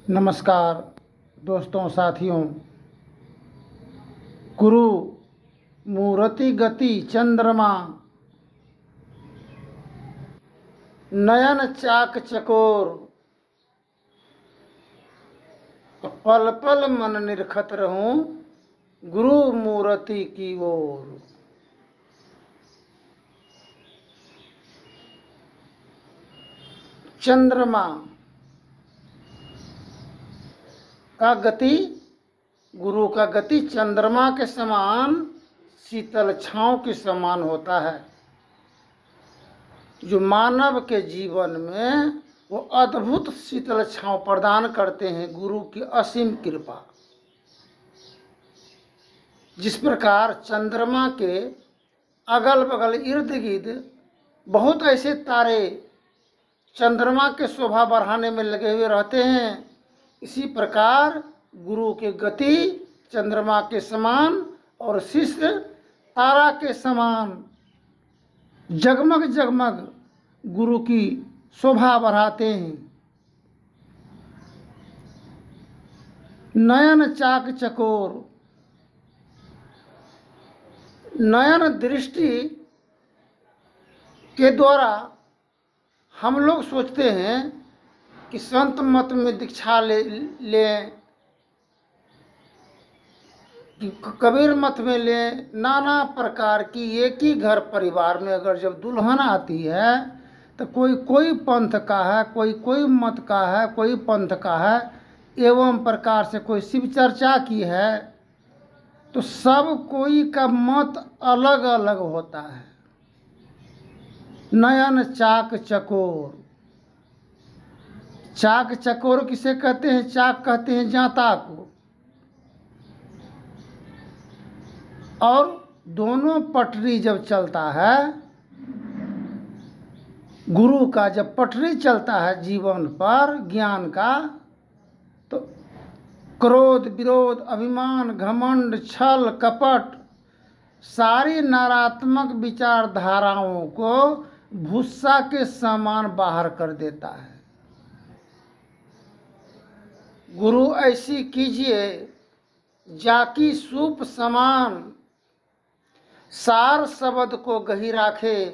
नमस्कार दोस्तों साथियों। गुरु मूर्ति गति चंद्रमा, नयन चाक चकोर, पल पल मन निरखत रहूं गुरु मूर्ति की ओर। चंद्रमा का गति, गुरु का गति चंद्रमा के समान शीतल छांव के समान होता है, जो मानव के जीवन में वो अद्भुत शीतल छांव प्रदान करते हैं। गुरु की असीम कृपा। जिस प्रकार चंद्रमा के अगल बगल इर्द गिर्द बहुत ऐसे तारे चंद्रमा के शोभा बढ़ाने में लगे हुए रहते हैं, इसी प्रकार गुरु की गति चंद्रमा के समान और शिष्य तारा के समान जगमग जगमग गुरु की शोभा बढ़ाते हैं। नयन चाक चकोर, नयन दृष्टि के द्वारा हम लोग सोचते हैं कि संत मत में दीक्षा लें, कि कबीर मत में लें। नाना प्रकार की एक ही घर परिवार में अगर जब दुल्हन आती है तो कोई पंथ का है, कोई मत का है, कोई पंथ का है, एवं प्रकार से कोई शिव चर्चा की है, तो सब कोई का मत अलग अलग होता है। नयन चाक चकोर, चाक चकोर किसे कहते हैं? चाक कहते हैं जांता को। और दोनों पटरी जब चलता है, गुरु का जब पटरी चलता है जीवन पर ज्ञान का, तो क्रोध, विरोध, अभिमान, घमंड, छल, कपट, सारी नकारात्मक विचारधाराओं को भूसा के समान बाहर कर देता है। गुरु ऐसी कीजिए जाकी सूप समान, सार शब्द को गही राखे,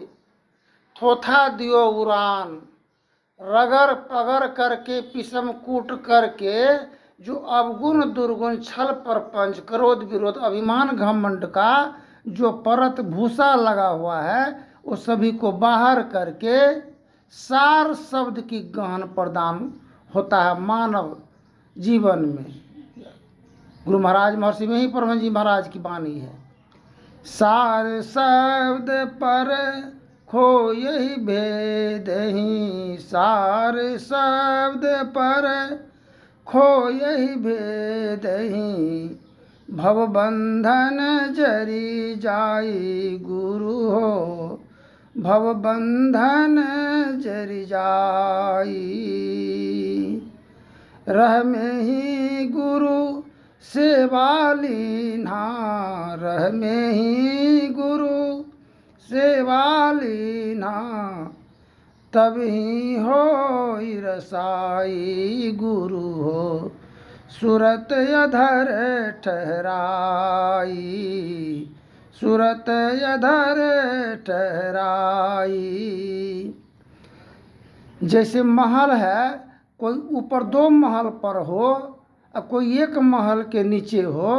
थोथा दियो उड़ान, रगर पगर करके पिसम कूट करके, जो अवगुण दुर्गुण छल प्रपंच क्रोध विरोध अभिमान घमंड का जो परत भूसा लगा हुआ है, वो सभी को बाहर करके सार शब्द की गहन प्रदान होता है मानव जीवन में। गुरु महाराज महर्षि में ही परम जी महाराज की वाणी है। सार शब्द पर खो यही भेद ही, सार शब्द पर खो यही भेद ही, भव बंधन जरी जाई गुरु हो, भव बंधन जरी जाई। रह में ही गुरु सेवा लीना, रह में ही गुरु सेवा लीना, तब ही हो रसाई गुरु हो, सुरत अधर ठहराई, सुरत अधर ठहराई। जैसे महल है, कोई ऊपर 2 महल पर हो और कोई 1 महल के नीचे हो,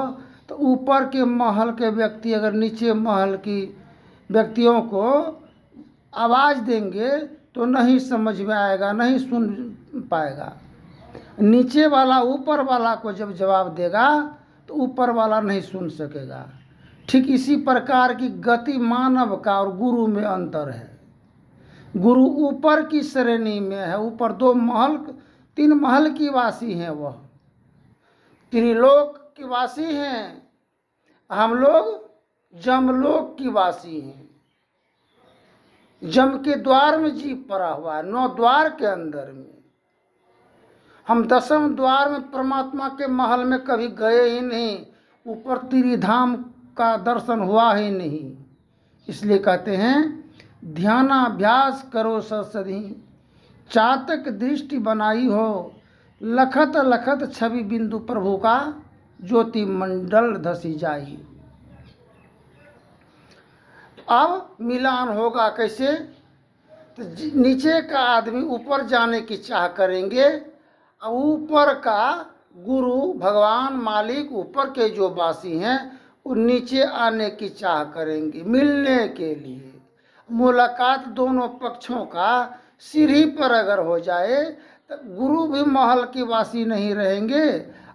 तो ऊपर के महल के व्यक्ति अगर नीचे महल की व्यक्तियों को आवाज़ देंगे तो नहीं समझ में आएगा, नहीं सुन पाएगा। नीचे वाला ऊपर वाला को जब जवाब देगा तो ऊपर वाला नहीं सुन सकेगा। ठीक इसी प्रकार की गति मानव का और गुरु में अंतर है। गुरु ऊपर की श्रेणी में है, ऊपर 3 महल की वासी हैं, वह त्रिलोक की वासी हैं, हम लोग जमलोक की वासी हैं। जम के द्वार में जीव पड़ा हुआ है, 9 द्वार के अंदर में। हम 10वें द्वार में परमात्मा के महल में कभी गए ही नहीं, ऊपर त्रिधाम का दर्शन हुआ ही नहीं। इसलिए कहते हैं ध्यानाभ्यास करो सदी, चातक दृष्टि बनाई हो, लखत लखत छवि बिंदु प्रभु का, ज्योति मंडल धसी जाई। अब मिलान होगा कैसे? तो नीचे का आदमी ऊपर जाने की चाह करेंगे, और ऊपर का गुरु भगवान मालिक ऊपर के जो वासी हैं वो नीचे आने की चाह करेंगे मिलने के लिए। मुलाकात दोनों पक्षों का सीढ़ी पर अगर हो जाए तो गुरु भी महल की वासी नहीं रहेंगे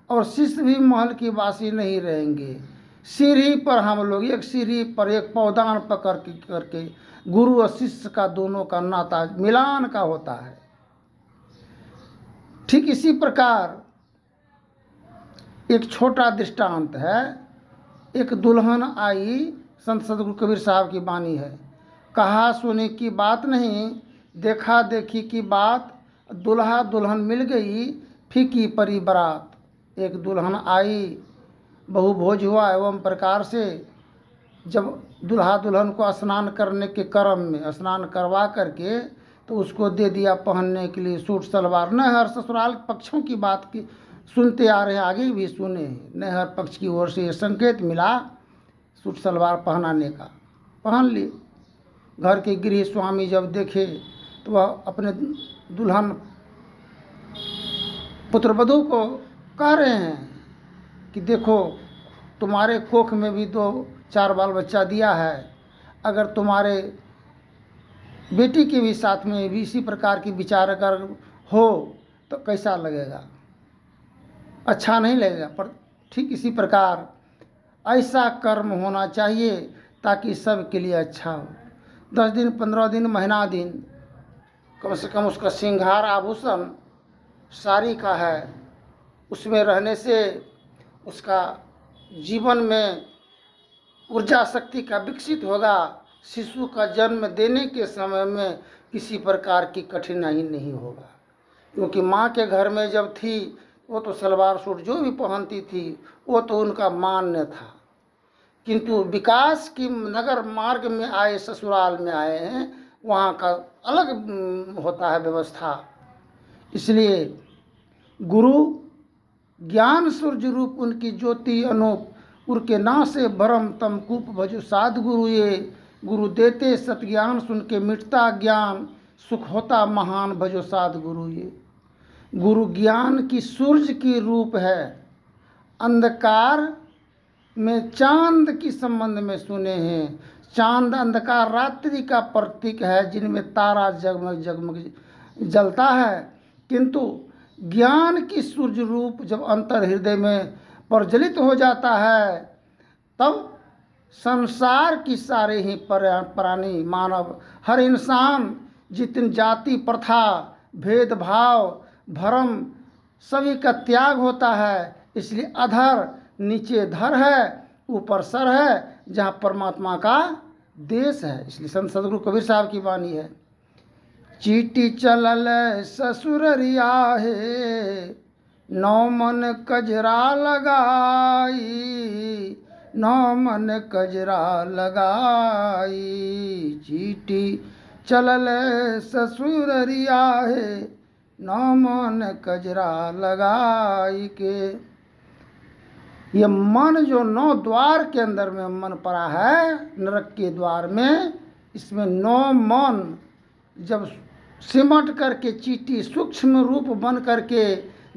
और शिष्य भी महल की वासी नहीं रहेंगे। सीढ़ी पर हम लोग, एक सीढ़ी पर एक पौधान पकड़ करके गुरु और शिष्य का दोनों का नाता मिलान का होता है। ठीक इसी प्रकार एक छोटा दृष्टांत है। एक दुल्हन आई, संत सदगुरु कबीर साहब की वाणी है, कहा सुनी की बात नहीं, देखा देखी की बात, दुल्हा दुल्हन मिल गई, फीकी परी बरात। एक दुल्हन आई, बहु भोज हुआ एवं प्रकार से जब दुल्हा दुल्हन को स्नान करने के क्रम में स्नान करवा करके तो उसको दे दिया पहनने के लिए सूट सलवार। न हर ससुराल पक्षों की बात की सुनते आ रहे हैं, आगे भी सुने हैं, न हर पक्ष की ओर से ये संकेत मिला सूट सलवार पहनाने का, पहन ली। घर के गृह स्वामी जब देखे तो वह अपने दुल्हन पुत्रवधू को कह रहे हैं कि देखो तुम्हारे कोख में भी 2-4 बाल बच्चा दिया है, अगर तुम्हारे बेटी के भी साथ में भी इसी प्रकार की विचार अगर हो तो कैसा लगेगा? अच्छा नहीं लगेगा। पर ठीक इसी प्रकार ऐसा कर्म होना चाहिए ताकि सब के लिए अच्छा हो। 10 दिन 15 दिन महीना दिन कम से कम उसका श्रृंगार आभूषण साड़ी का है, उसमें रहने से उसका जीवन में ऊर्जा शक्ति का विकसित होगा। शिशु का जन्म देने के समय में किसी प्रकार की कठिनाई नहीं होगा, क्योंकि माँ के घर में जब थी वो तो सलवार सूट जो भी पहनती थी वो तो उनका मान्य था, किंतु विकास की नगर मार्ग में आए, ससुराल में आए हैं, वहाँ का अलग होता है व्यवस्था। इसलिए गुरु ज्ञान सूर्य रूप उनकी ज्योति अनूप, उनके ना से भरम तम कूप भजो साध गुरु ये, गुरु देते सतज्ञान सुन के मिटता ज्ञान, सुख होता महान भजो साध गुरु ये। गुरु ज्ञान की सूर्य की रूप है, अंधकार में चांद की संबंध में सुने हैं। चांद अंधकार रात्रि का प्रतीक है, जिनमें तारा जगमग जगमग जलता है, किंतु ज्ञान की सूर्य रूप जब अंतर हृदय में प्रज्वलित हो जाता है तब संसार की सारे ही प्राणी मानव, हर इंसान, जितनी जाति प्रथा भेदभाव भरम सभी का त्याग होता है। इसलिए अधर नीचे धर है, ऊपर सर है, जहाँ परमात्मा का देश है। इसलिए संत सदगुरु कबीर साहब की वाणी है, चीटी चलल ससुररिया है, नौ मन कजरा लगाई, नौ मन कजरा लगाई। चीटी चलल ससुररिया है, नौ मन कजरा लगाई के। ये मन जो 9 द्वार के अंदर में मन पड़ा है, नरक के द्वार में, इसमें 9 मन जब सिमट करके चीटी सूक्ष्म रूप बन करके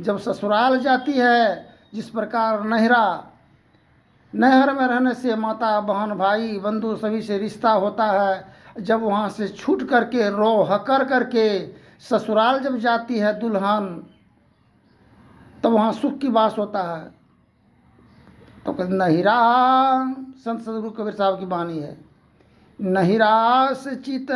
जब ससुराल जाती है, जिस प्रकार नहर में रहने से माता बहन भाई बंधु सभी से रिश्ता होता है, जब वहाँ से छूट करके रो हकर करके ससुराल जब जाती है दुल्हन, तब तो वहाँ सुख की वास होता है। तो नहिरा, संत सदगुरु कबीर साहब की वाणी है, नहिरास चित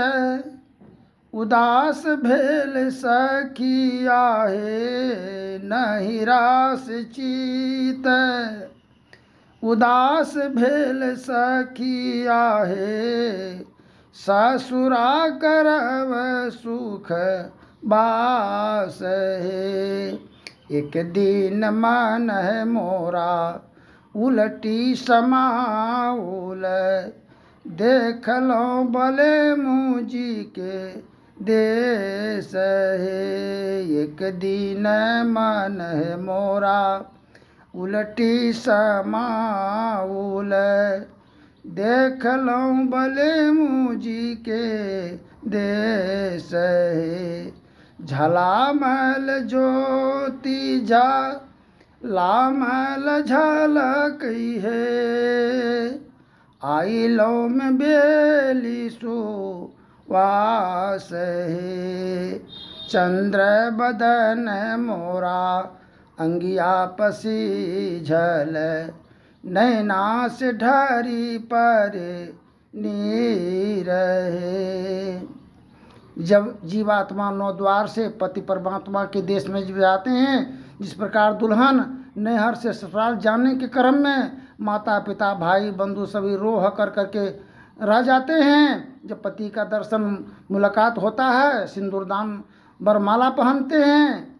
उदास भेल सखिया है, नहिरास चित उदास भेल सखिया है, ससुरा करब सुख बास है। एक दिन मन है मोरा उलटी समाउल, देख लो बले मुँजी के देश है। एक दिन मन है मोरा उलटी समाउल, देख लऊँ भले मुझी के देश है। झलामल ज्योति जा लामल झलक है, आई लो में बेली सुवास है। चंद्र बदन मोरा अंगिया पसी झल, नैना से ढरी पर नीर है। जब जीवात्मा नौ द्वार से पति परमात्मा के देश में जब जाते हैं, जिस प्रकार दुल्हन नैहर से ससुराल जाने के क्रम में माता पिता भाई बंधु सभी रोह कर करके रह जाते हैं। जब पति का दर्शन मुलाकात होता है, सिंदूरदान वरमाला पहनते हैं,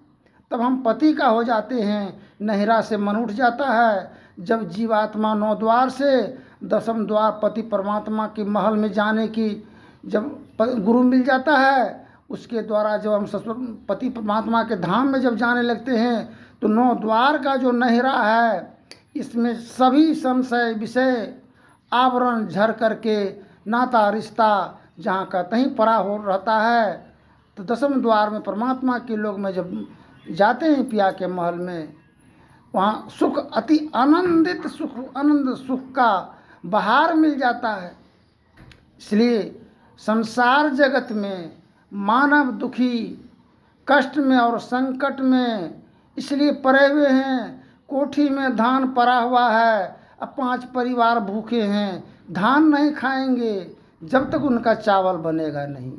तब हम पति का हो जाते हैं, नहिरा से मन उठ जाता है। जब जीवात्मा नौ द्वार से 10वें द्वार पति परमात्मा के महल में जाने की जब गुरु मिल जाता है, उसके द्वारा जब हम ससुर पति परमात्मा के धाम में जब जाने लगते हैं, तो 9 द्वार का जो नहिरा है, इसमें सभी संशय विषय आवरण झर करके नाता रिश्ता जहाँ का तहीं परा हो रहता है। तो 10वें द्वार में परमात्मा के लोग में जब जाते हैं पिया के महल में, वहाँ सुख अति आनंदित सुख आनंद सुख का बहार मिल जाता है। इसलिए संसार जगत में मानव दुखी कष्ट में और संकट में इसलिए पड़े हुए हैं। कोठी में धान पड़ा हुआ है, अब 5 परिवार भूखे हैं, धान नहीं खाएंगे जब तक उनका चावल बनेगा नहीं।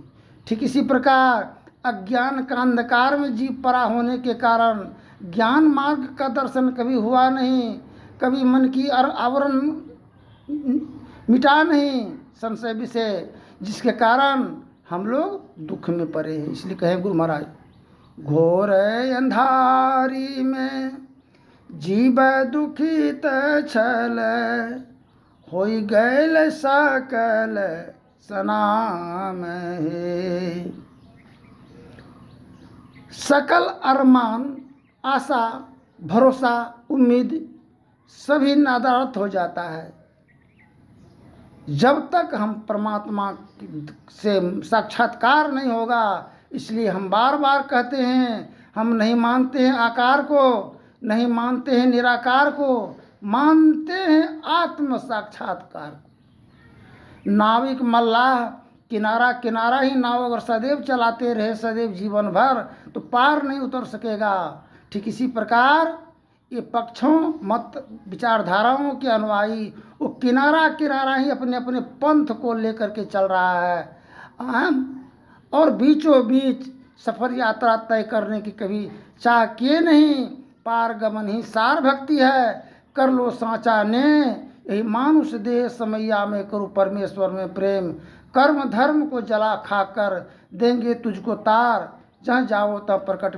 ठीक इसी प्रकार अज्ञान का अंधकार में जीव पड़ा होने के कारण ज्ञान मार्ग का दर्शन कभी हुआ नहीं, कभी मन की आवरण मिटा नहीं संशय विषय, जिसके कारण हम लोग दुख में पड़े हैं। इसलिए कहें गुरु महाराज, घोर अंधारी में जीव दुखित छल, होई गैल सकल सनाम है। सकल अरमान आशा भरोसा उम्मीद सभी नादारत हो जाता है जब तक हम परमात्मा से साक्षात्कार नहीं होगा। इसलिए हम बार बार कहते हैं, हम नहीं मानते हैं आकार को, नहीं मानते हैं निराकार को, मानते हैं आत्म साक्षात्कार को। नाविक मल्लाह किनारा किनारा ही नाव अगर सदैव चलाते रहे सदैव जीवन भर, तो पार नहीं उतर सकेगा। ठीक इसी प्रकार ये पक्षों मत विचारधाराओं के अनुयायी वो किनारा किनारा ही अपने अपने पंथ को लेकर के चल रहा है, और बीचों बीच सफर यात्रा तय करने की कभी चाह किए नहीं। पार गमन ही सार भक्ति है, कर लो सांचा ने, यही मानुष देह समैया में करूँ परमेश्वर में प्रेम। कर्म धर्म को जला खाकर देंगे तुझको तार, जहाँ जाओ तब प्रकट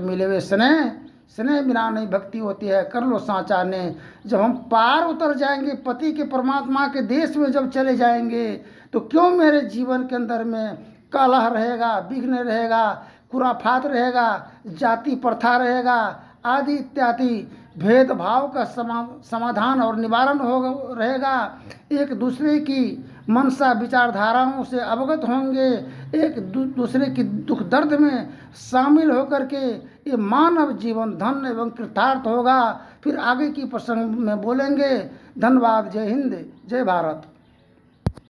मिले हुए स्नेह बिना नहीं भक्ति होती है, कर लो सांचा ने। जब हम पार उतर जाएंगे पति के परमात्मा के देश में जब चले जाएंगे, तो क्यों मेरे जीवन के अंदर में कलह रहेगा, विघ्न रहेगा, खुराफात रहेगा, जाति प्रथा रहेगा आदि इत्यादि भेदभाव का समाधान और निवारण हो रहेगा। एक दूसरे की मनसा विचारधाराओं से अवगत होंगे, एक दूसरे की दुख दर्द में शामिल होकर के ये मानव जीवन धन्य एवं कृतार्थ होगा। फिर आगे की प्रसंग में बोलेंगे। धन्यवाद। जय हिंद, जय भारत।